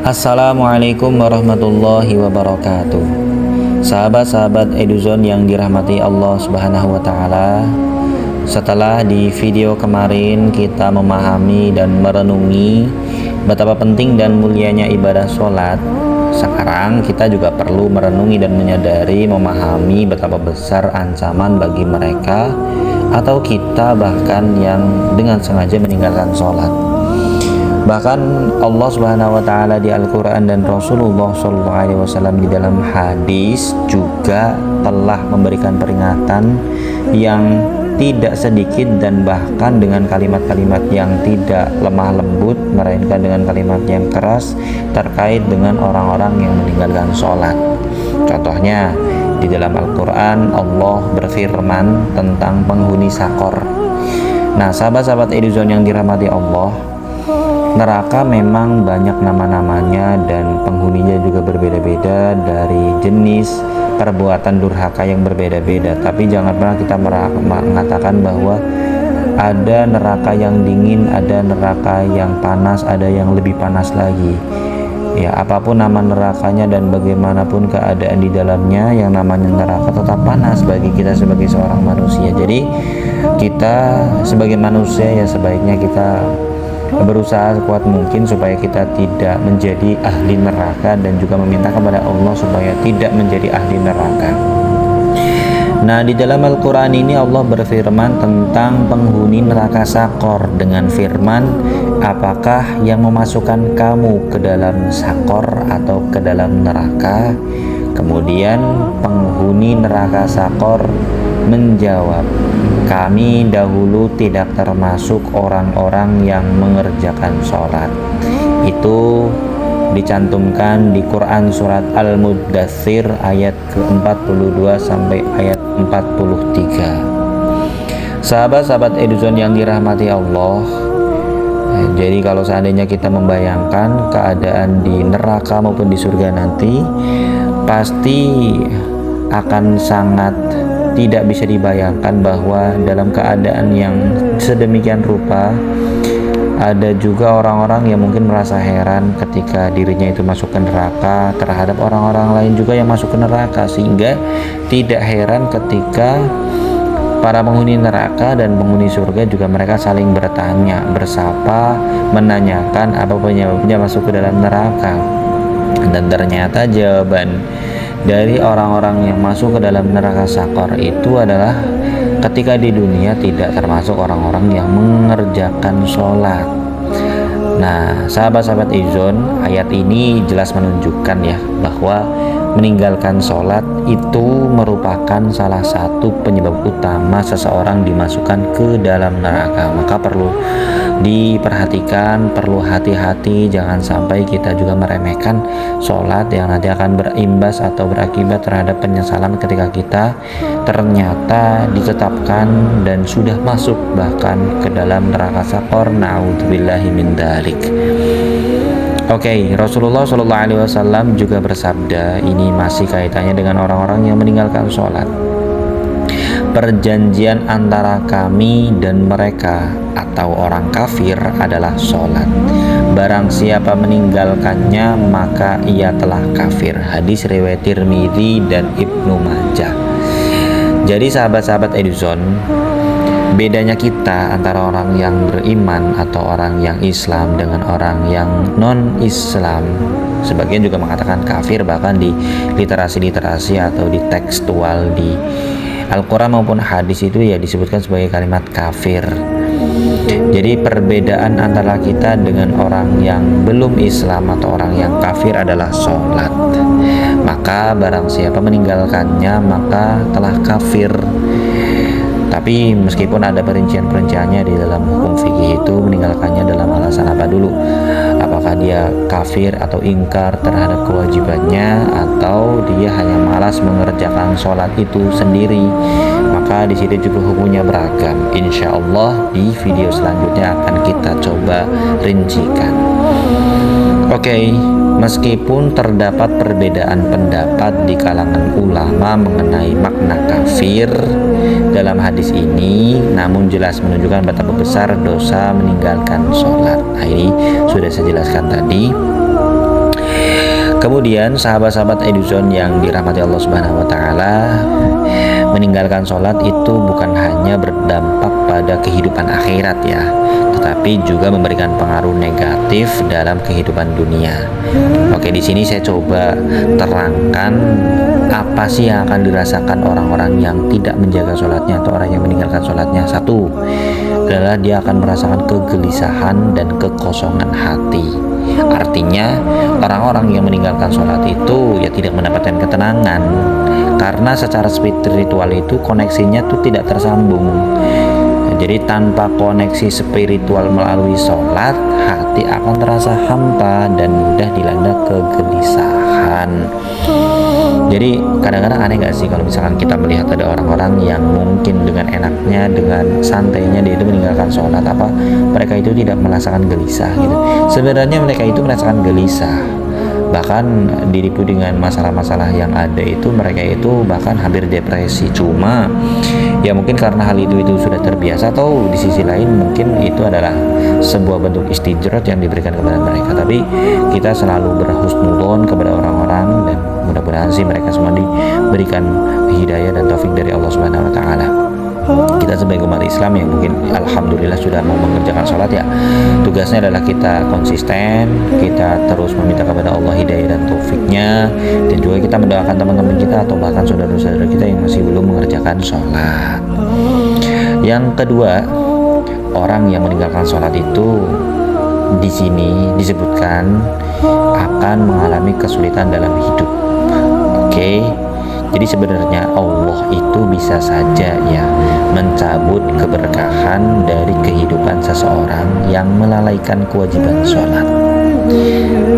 Assalamualaikum warahmatullahi wabarakatuh. Sahabat-sahabat Eduzone yang dirahmati Allah Subhanahu wa taala. Setelah di video kemarin kita memahami dan merenungi betapa penting dan mulianya ibadah sholat, sekarang kita juga perlu merenungi dan menyadari, memahami betapa besar ancaman bagi mereka atau kita bahkan yang dengan sengaja meninggalkan sholat. Bahkan Allah Subhanahu wa taala di Al-Qur'an dan Rasulullah SAW di dalam hadis juga telah memberikan peringatan yang tidak sedikit dan bahkan dengan kalimat-kalimat yang tidak lemah lembut, melainkan dengan kalimat yang keras terkait dengan orang-orang yang meninggalkan sholat. Contohnya di dalam Al-Qur'an Allah berfirman tentang penghuni sakor. Nah, sahabat-sahabat Eduzone yang dirahmati Allah, neraka memang banyak nama-namanya dan penghuninya juga berbeda-beda dari jenis perbuatan durhaka yang berbeda-beda. Tapi jangan pernah kita mengatakan bahwa ada neraka yang dingin, ada neraka yang panas, ada yang lebih panas lagi. Ya, apapun nama nerakanya dan bagaimanapun keadaan di dalamnya, yang namanya neraka tetap panas bagi kita sebagai seorang manusia. Jadi kita sebagai manusia ya sebaiknya kita berusaha sekuat mungkin supaya kita tidak menjadi ahli neraka dan juga meminta kepada Allah supaya tidak menjadi ahli neraka. Nah, di dalam Al-Quran ini Allah berfirman tentang penghuni neraka sakor dengan firman, apakah yang memasukkan kamu ke dalam sakor atau ke dalam neraka? Kemudian penghuni neraka sakor menjawab, kami dahulu tidak termasuk orang-orang yang mengerjakan sholat. Itu dicantumkan di Quran surat Al-Muddatsir ayat ke-42 sampai ayat 43. Sahabat-sahabat Eduzone yang dirahmati Allah, jadi kalau seandainya kita membayangkan keadaan di neraka maupun di surga nanti, pasti akan sangat tidak bisa dibayangkan bahwa dalam keadaan yang sedemikian rupa ada juga orang-orang yang mungkin merasa heran ketika dirinya itu masuk ke neraka terhadap orang-orang lain juga yang masuk ke neraka, sehingga tidak heran ketika para penghuni neraka dan penghuni surga juga mereka saling bertanya, bersapa, menanyakan apa penyebabnya masuk ke dalam neraka. Dan ternyata jawaban dari orang-orang yang masuk ke dalam neraka sakor itu adalah ketika di dunia tidak termasuk orang-orang yang mengerjakan sholat. Nah, sahabat-sahabat Eduzone, ayat ini jelas menunjukkan ya bahwa meninggalkan sholat itu merupakan salah satu penyebab utama seseorang dimasukkan ke dalam neraka. Maka perlu diperhatikan, perlu hati-hati, jangan sampai kita juga meremehkan sholat yang nanti akan berimbas atau berakibat terhadap penyesalan ketika kita ternyata ditetapkan dan sudah masuk bahkan ke dalam neraka sakor. Na'udzubillahi min dzalik. Oke, Rasulullah SAW juga bersabda, ini masih kaitannya dengan orang-orang yang meninggalkan sholat. Perjanjian antara kami dan mereka atau orang kafir adalah sholat. Barang siapa meninggalkannya maka ia telah kafir. Hadis riwayat Tirmidzi dan Ibnu Majah. Jadi sahabat-sahabat Eduzone, bedanya kita antara orang yang beriman atau orang yang Islam dengan orang yang non-Islam, sebagian juga mengatakan kafir, bahkan di literasi-literasi atau di tekstual di Al-Quran maupun hadis itu ya disebutkan sebagai kalimat kafir. Jadi perbedaan antara kita dengan orang yang belum Islam atau orang yang kafir adalah sholat. Maka barang siapa meninggalkannya maka telah kafir. Tapi meskipun ada perincian-perinciannya di dalam hukum fikih itu, meninggalkannya dalam alasan apa dulu? Apakah dia kafir atau ingkar terhadap kewajibannya, atau dia hanya malas mengerjakan sholat itu sendiri? Maka di situ juga hukumnya beragam. Insya Allah di video selanjutnya akan kita coba rincikan. Oke, meskipun terdapat perbedaan pendapat di kalangan ulama mengenai makna kafir dalam hadis ini, namun jelas menunjukkan betapa besar dosa meninggalkan sholat. Nah, ini sudah saya jelaskan tadi. Kemudian sahabat-sahabat Eduzon yang dirahmati Allah Subhanahu wa taala, meninggalkan sholat itu bukan hanya berdampak pada kehidupan akhirat ya, tetapi juga memberikan pengaruh negatif dalam kehidupan dunia. Oke, di sini saya coba terangkan apa sih yang akan dirasakan orang-orang yang tidak menjaga sholatnya atau orang yang meninggalkan sholatnya. Satu adalah dia akan merasakan kegelisahan dan kekosongan hati. Artinya orang-orang yang meninggalkan sholat itu ya tidak mendapatkan ketenangan, karena secara spiritual itu koneksinya tuh tidak tersambung. Jadi tanpa koneksi spiritual melalui sholat, hati akan terasa hampa dan mudah dilanda kegelisahan. Jadi kadang-kadang aneh gak sih kalau misalkan kita melihat ada orang-orang yang mungkin dengan enaknya, dengan santainya dia itu meninggalkan sholat, apa mereka itu tidak merasakan gelisah gitu. Sebenarnya mereka itu merasakan gelisah, bahkan diripu dengan masalah-masalah yang ada itu, mereka itu bahkan hampir depresi. Cuma ya mungkin karena hal itu sudah terbiasa, atau di sisi lain mungkin itu adalah sebuah bentuk istijrat yang diberikan kepada mereka. Tapi kita selalu berhusnudzon kepada orang-orang, dan mudah-mudahan sih mereka semua diberikan hidayah dan taufik dari Allah Subhanahu wa taala. Kita sebagai umat Islam yang mungkin alhamdulillah sudah mau mengerjakan sholat ya, tugasnya adalah kita konsisten, kita terus meminta kepada Allah hidayah dan taufiknya, dan juga kita mendoakan teman-teman kita atau bahkan saudara-saudara kita yang masih belum mengerjakan sholat. Yang kedua, orang yang meninggalkan sholat itu di sini disebutkan akan mengalami kesulitan dalam hidup. Oke. Jadi sebenarnya Allah itu bisa saja ya mencabut keberkahan dari kehidupan seseorang yang melalaikan kewajiban sholat,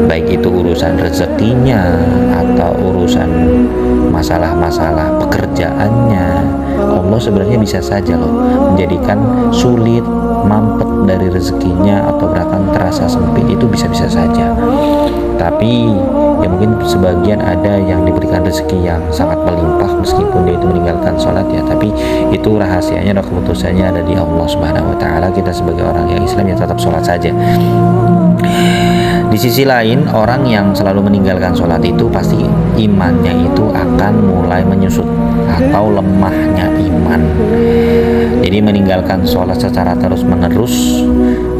baik itu urusan rezekinya atau urusan masalah-masalah pekerjaannya. Allah sebenarnya bisa saja loh menjadikan sulit, mampet dari rezekinya, atau bahkan terasa sempit, itu bisa-bisa saja. Tapi ya mungkin sebagian ada yang diberikan rezeki yang sangat melimpah meskipun dia itu meninggalkan sholat ya, tapi itu rahasianya dan keputusannya ada di Allah Subhanahu wa taala. Kita sebagai orang yang Islam ya tetap sholat saja. Di sisi lain, orang yang selalu meninggalkan sholat itu pasti imannya itu akan mulai menyusut atau lemahnya iman. Jadi meninggalkan sholat secara terus-menerus,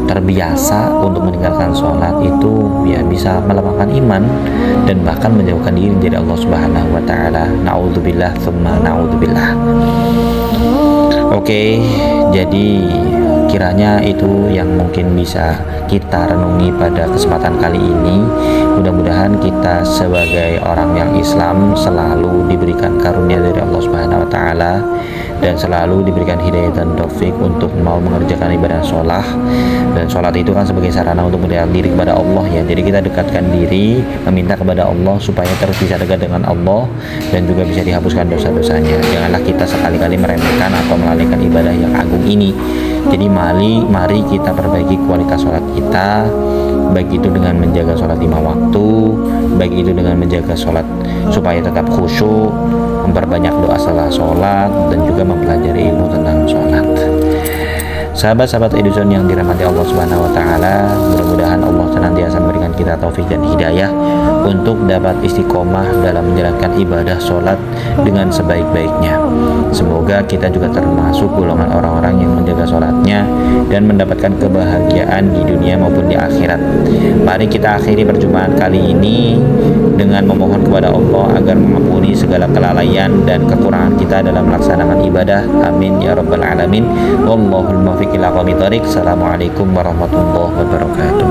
terbiasa untuk meninggalkan sholat itu ya bisa melemahkan iman dan bahkan menjauhkan diri dari Allah Subhanahu wa taala. Naudzubillah tsumma naudzubillah. Oke, jadi kiranya itu yang mungkin bisa kita renungi pada kesempatan kali ini. Mudah-mudahan kita sebagai orang yang Islam selalu diberikan karunia dari Allah Subhanahu wa taala dan selalu diberikan hidayah dan taufik untuk mau mengerjakan ibadah sholat. Dan sholat itu kan sebagai sarana untuk mendekatkan diri kepada Allah ya. Jadi kita dekatkan diri, meminta kepada Allah supaya terus bisa dekat dengan Allah dan juga bisa dihapuskan dosa-dosanya. Janganlah kita sekali-kali meremehkan atau melalaikan ibadah yang agung ini. Jadi mari kita perbaiki kualitas sholat kita, baik itu dengan menjaga sholat 5 waktu, baik itu dengan menjaga sholat supaya tetap khusyuk, memperbanyak doa setelah sholat, dan juga mempelajari ilmu tentang sholat. Sahabat-sahabat Eduzon yang dirahmati Allah Subhanahu wa taala, mudah-mudahan Allah senantiasa memberikan kita taufik dan hidayah untuk dapat istiqomah dalam menjalankan ibadah sholat dengan sebaik-baiknya. Semoga kita juga termasuk golongan orang-orang yang menjaga sholatnya dan mendapatkan kebahagiaan di dunia maupun di akhirat. Mari kita akhiri perjumpaan kali ini dengan memohon kepada Allah agar mengampuni segala kelalaian dan kekurangan kita dalam melaksanakan ibadah. Amin ya rabbal alamin. Wallahul muwaffiq ila aqwamit thoriq. Assalamualaikum warahmatullahi wabarakatuh.